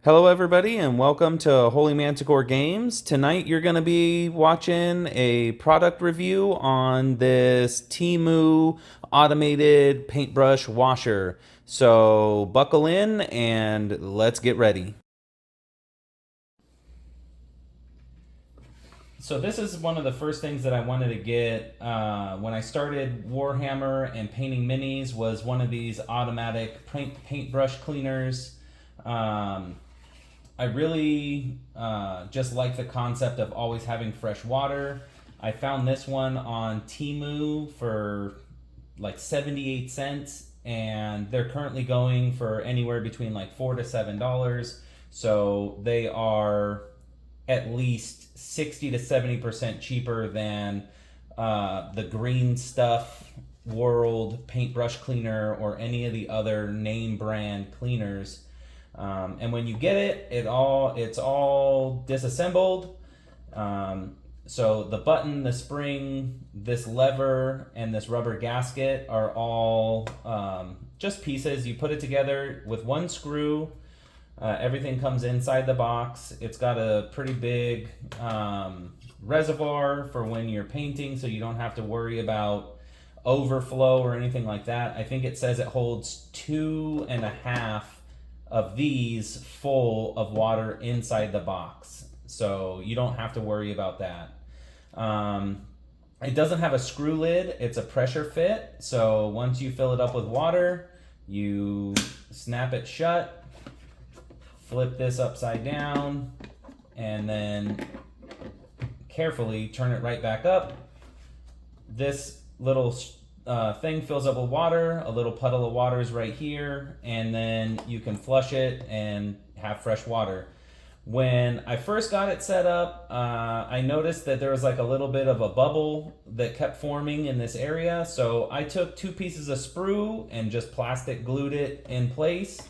Hello, everybody, and welcome to Holy Manticore Games. Tonight, you're going to be watching a product review on this temu automated paintbrush washer. So, buckle in and let's get ready. So this is one of the first things that I wanted to get when I started Warhammer and painting minis. Was one of these automatic paintbrush cleaners. I really just like the concept of always having fresh water. I found this one on Temu for like 78 cents, and they're currently going for anywhere between like $4 to $7. So they are at least 60 to 70% cheaper than the Green Stuff World paintbrush cleaner or any of the other name brand cleaners. And when you get it, it's all disassembled. So the button, the spring, this lever, and this rubber gasket are all just pieces. You put it together with one screw. Everything comes inside the box. It's got a pretty big reservoir for when you're painting, so you don't have to worry about overflow or anything like that. I think it says it holds 2.5 of these full of water inside the box, so you don't have to worry about that. It doesn't have a screw lid, it's a pressure fit, so once you fill it up with water, you snap it shut, flip this upside down, and then carefully turn it right back up. This little thing fills up with water. A little puddle of water is right here, and then you can flush it and have fresh water. When I first got it set up, I noticed that there was like a little bit of a bubble that kept forming in this area. So I took 2 pieces of sprue and just plastic glued it in place,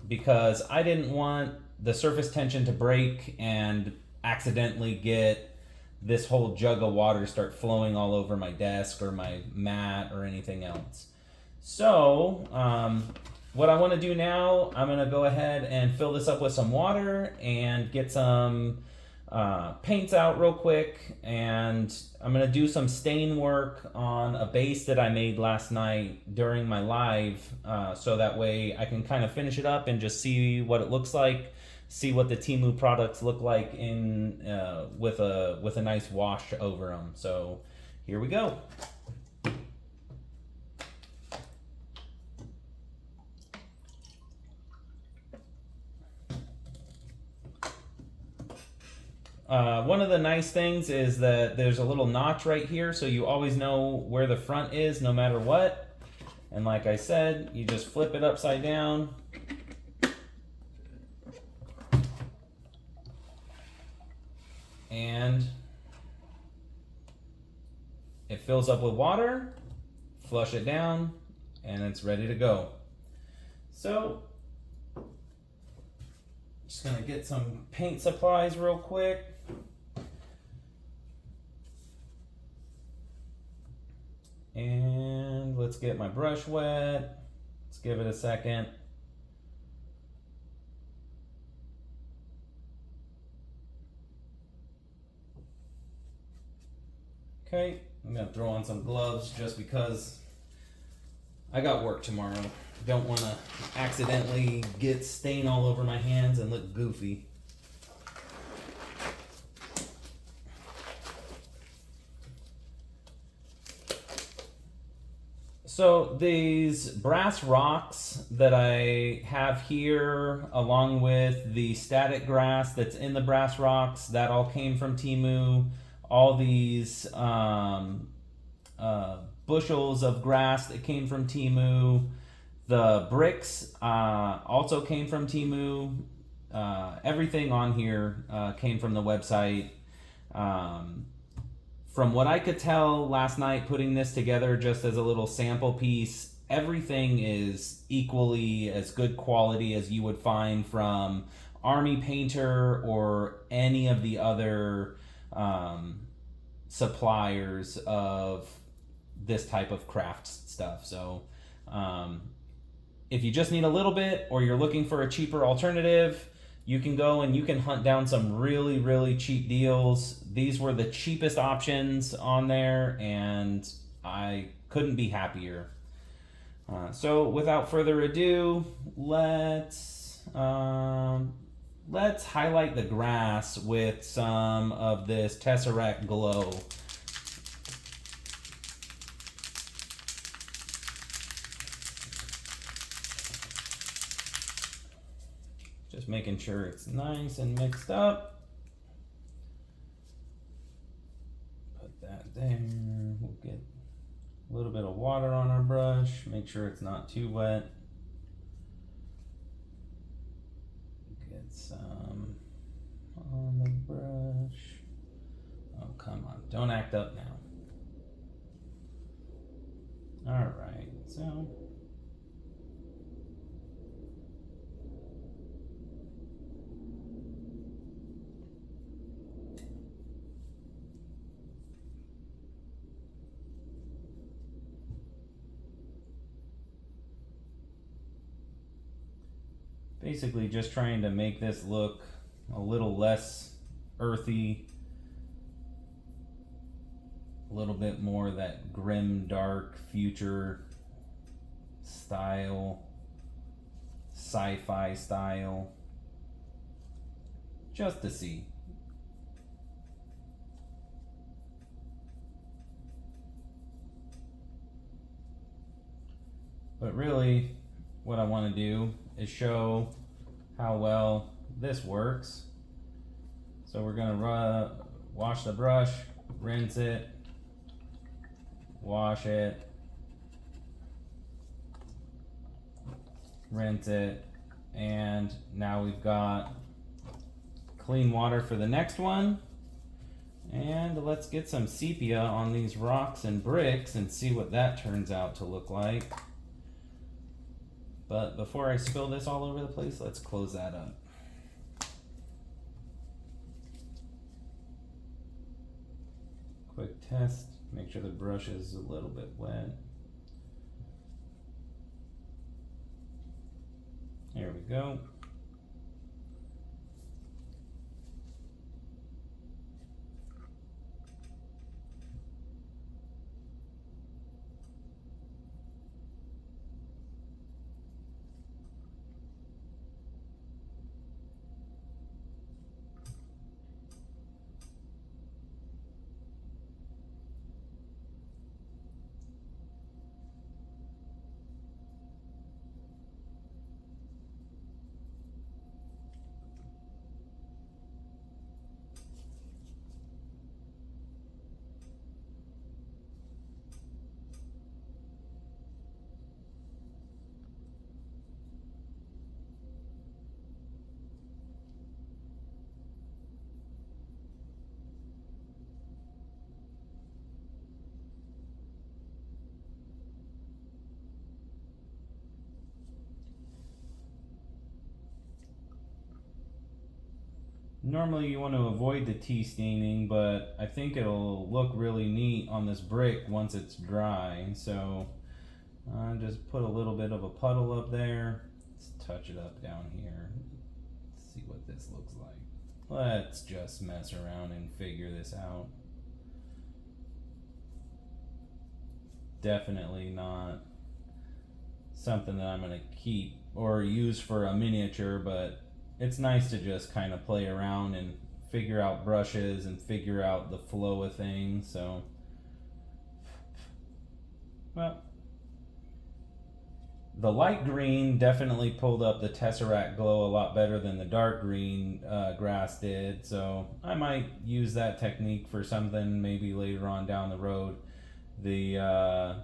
because I didn't want the surface tension to break and accidentally get this whole jug of water start flowing all over my desk or my mat or anything else. So what I want to do now, I'm going to go ahead and fill this up with some water and get some paints out real quick, and I'm going to do some stain work on a base that I made last night during my live, so that way I can kind of finish it up and just see what it looks like, see what the Temu products look like in with a nice wash over them. So here we go. One of the nice things is that there's a little notch right here, so you always know where the front is no matter what. And like I said, you just flip it upside down. And it fills up with water, flush it down, and it's ready to go. So, just gonna get some paint supplies real quick. And let's get my brush wet. Let's give it a second. Okay, I'm gonna throw on some gloves just because I got work tomorrow. Don't want to accidentally get stain all over my hands and look goofy. So these brass rocks that I have here, along with the static grass that's in the brass rocks, that all came from Temu. All these bushels of grass that came from Temu. The bricks also came from Temu. Everything on here came from the website. From what I could tell last night, putting this together just as a little sample piece, everything is equally as good quality as you would find from Army Painter or any of the other suppliers of this type of craft stuff. So if you just need a little bit or you're looking for a cheaper alternative, you can go and you can hunt down some really, really cheap deals. These were the cheapest options on there, and I couldn't be happier. So without further ado, let's highlight the grass with some of this Tesseract Glow. Just making sure it's nice and mixed up. Put that there. We'll get a little bit of water on our brush. Make sure it's not too wet. Get some on the brush. Oh, come on. Don't act up now. Alright, so basically just trying to make this look a little less earthy, a little bit more that grim, dark future style, sci-fi style, just to see. But really, what I want to do is show how well this works. So we're going to wash the brush, rinse it, wash it, rinse it, and now we've got clean water for the next one. And let's get some sepia on these rocks and bricks and see what that turns out to look like. But before I spill this all over the place, let's close that up. Quick test, make sure the brush is a little bit wet. Here we go. Normally you want to avoid the tea staining, but I think it'll look really neat on this brick once it's dry. So just put a little bit of a puddle up there. Let's touch it up down here. Let's see what this looks like. Let's just mess around and figure this out. Definitely not something that I'm going to keep or use for a miniature, but it's nice to just kind of play around and figure out brushes and figure out the flow of things. So, well, the light green definitely pulled up the Tesseract Glow a lot better than the dark green grass did. So I might use that technique for something maybe later on down the road. The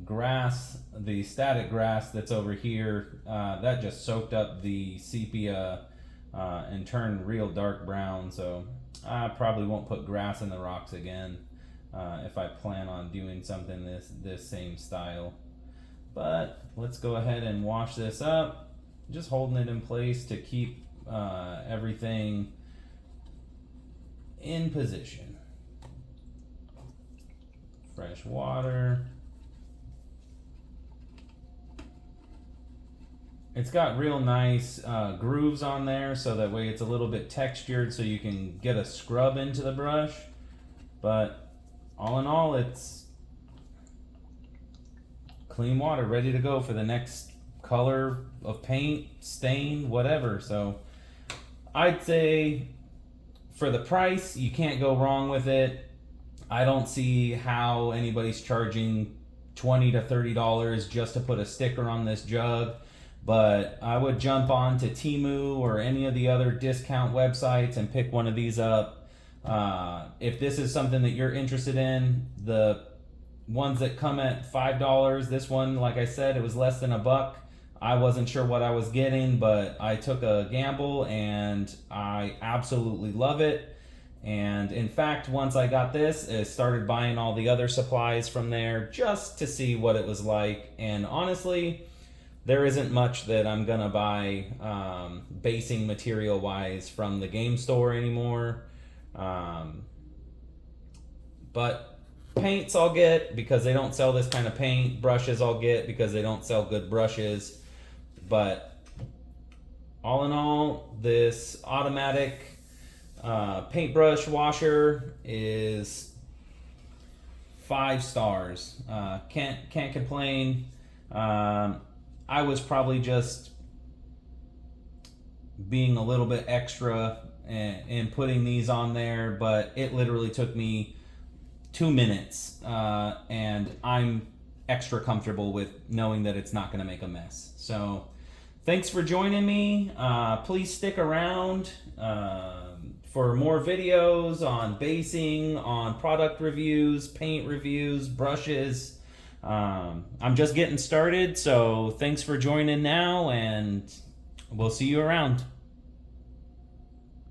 grass, the static grass that's over here, that just soaked up the sepia and turned real dark brown. So I probably won't put grass in the rocks again if I plan on doing something this same style. But let's go ahead and wash this up, just holding it in place to keep everything in position. Fresh water. It's got real nice grooves on there, so that way it's a little bit textured so you can get a scrub into the brush. But all in all, it's clean water, ready to go for the next color of paint, stain, whatever. So I'd say for the price, you can't go wrong with it. I don't see how anybody's charging $20 to $30 just to put a sticker on this jug. But I would jump on to Temu or any of the other discount websites and pick one of these up. If this is something that you're interested in, the ones that come at $5, this one, like I said, it was less than $1. I wasn't sure what I was getting, but I took a gamble and I absolutely love it. And in fact, once I got this, I started buying all the other supplies from there just to see what it was like. And honestly, there isn't much that I'm gonna buy basing material wise from the game store anymore. But paints I'll get because they don't sell this kind of paint. Brushes I'll get because they don't sell good brushes. But all in all, this automatic paintbrush washer is 5 stars. Can't complain. I was probably just being a little bit extra in putting these on there, but it literally took me 2 minutes, and I'm extra comfortable with knowing that it's not going to make a mess. So thanks for joining me. Please stick around for more videos on basing, on product reviews, paint reviews, brushes. I'm just getting started, so thanks for joining now, and we'll see you around.